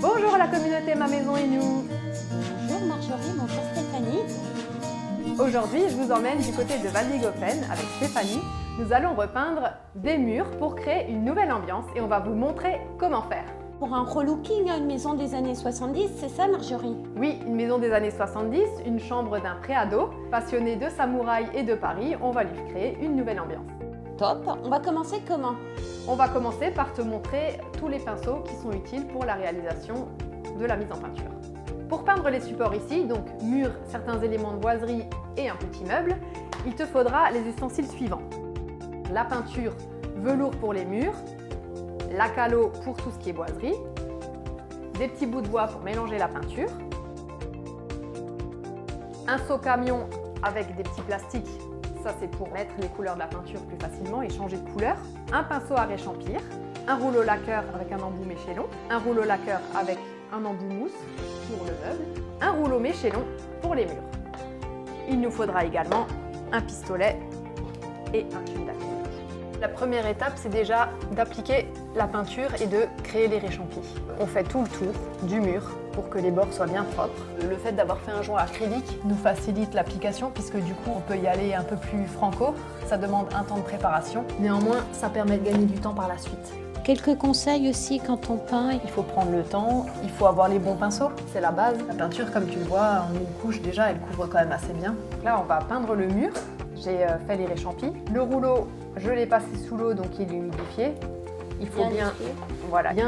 Bonjour la communauté Ma Maison et Nous. Bonjour Marjorie, bonjour Stéphanie. Aujourd'hui, je vous emmène du côté de Val-d'Igaufen avec Stéphanie. Nous allons repeindre des murs pour créer une nouvelle ambiance et on va vous montrer comment faire. Pour un relooking à une maison des années 70, c'est ça Marjorie? Oui, une maison des années 70, une chambre d'un préado. Passionné de samouraï et de Paris, on va lui créer une nouvelle ambiance. Top, on va commencer comment? On va commencer par te montrer tous les pinceaux qui sont utiles pour la réalisation de la mise en peinture. Pour peindre les supports ici, donc murs, certains éléments de boiserie et un petit meuble, il te faudra les ustensiles suivants. La peinture velours pour les murs, la calo pour tout ce qui est boiserie, des petits bouts de bois pour mélanger la peinture, un seau camion avec des petits plastiques, ça c'est pour mettre les couleurs de la peinture plus facilement et changer de couleur, un pinceau à réchampir, un rouleau lacqueur avec un embout méchélon, un rouleau lacqueur avec un embout mousse pour le meuble, un rouleau méchélon pour les murs. Il nous faudra également un pistolet et un tube d'acrylique. La première étape, c'est déjà d'appliquer la peinture et de créer les réchampis. On fait tout le tour du mur pour que les bords soient bien propres. Le fait d'avoir fait un joint acrylique nous facilite l'application puisque du coup on peut y aller un peu plus franco. Ça demande un temps de préparation. Néanmoins, ça permet de gagner du temps par la suite. Quelques conseils aussi quand on peint. Il faut prendre le temps, il faut avoir les bons pinceaux, c'est la base. La peinture, comme tu le vois, en une couche déjà, elle couvre quand même assez bien. Donc là, on va peindre le mur. J'ai fait les réchampis. Le rouleau, je l'ai passé sous l'eau, donc il est humidifié. Il faut bien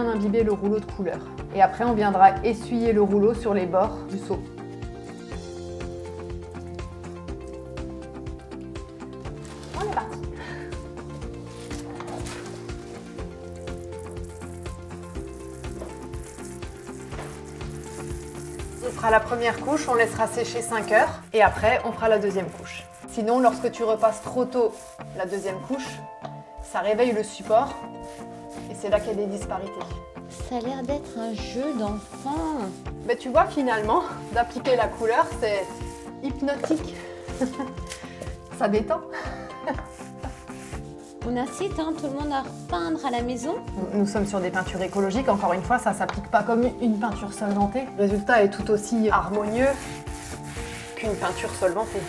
imbiber le rouleau de couleur. Et après, on viendra essuyer le rouleau sur les bords du seau. On est parti. On fera la première couche, on laissera sécher 5 heures et après on fera la deuxième couche. Sinon, lorsque tu repasses trop tôt la deuxième couche, ça réveille le support et c'est là qu'il y a des disparités. Ça a l'air d'être un jeu d'enfant. Mais tu vois, finalement, d'appliquer la couleur, c'est hypnotique. Ça détend. On incite tout le monde à repeindre à la maison. Nous sommes sur des peintures écologiques. Encore une fois, ça ne s'applique pas comme une peinture solvantée. Le résultat est tout aussi harmonieux qu'une peinture solvantée.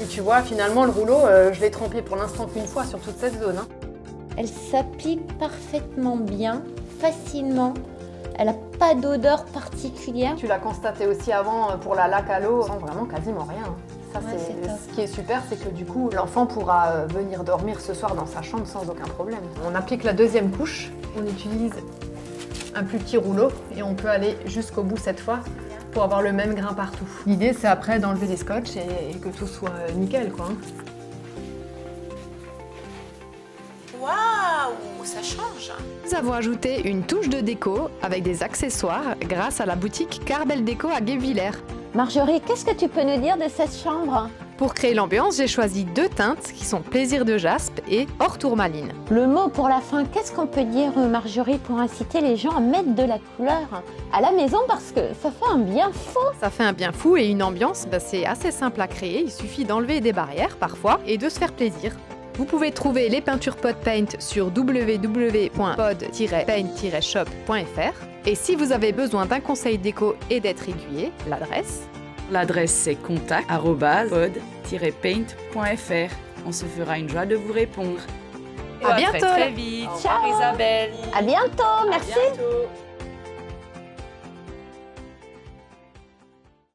Et tu vois, finalement, le rouleau, je l'ai trempé pour l'instant qu'une fois sur toute cette zone. Elle s'applique parfaitement bien, facilement. Elle n'a pas d'odeur particulière. Tu l'as constaté aussi avant pour la laque à l'eau, sans vraiment quasiment rien. Ça, Ouais, c'est top. ce qui est super, c'est que du coup, l'enfant pourra venir dormir ce soir dans sa chambre sans aucun problème. On applique la deuxième couche, on utilise un plus petit rouleau et on peut aller jusqu'au bout cette fois pour avoir le même grain partout. L'idée, c'est après d'enlever les scotch et que tout soit nickel, quoi. Waouh, ça change! Nous avons ajouté une touche de déco avec des accessoires grâce à la boutique Carbel Déco à Guebwiller. Marjorie, qu'est-ce que tu peux nous dire de cette chambre? Pour créer l'ambiance, j'ai choisi 2 teintes qui sont Plaisir de jaspe et Or tourmaline. Le mot pour la fin, qu'est-ce qu'on peut dire Marjorie pour inciter les gens à mettre de la couleur à la maison parce que ça fait un bien fou. Ça fait un bien fou et une ambiance, c'est assez simple à créer. Il suffit d'enlever des barrières parfois et de se faire plaisir. Vous pouvez trouver les peintures Pod Paint sur www.pod-paint-shop.fr. Et si vous avez besoin d'un conseil déco et d'être aiguillé, L'adresse c'est contact@pod-paint.fr. On se fera une joie de vous répondre. À bientôt. Très vite. Ciao. Au revoir Isabelle. À bientôt, merci. À bientôt.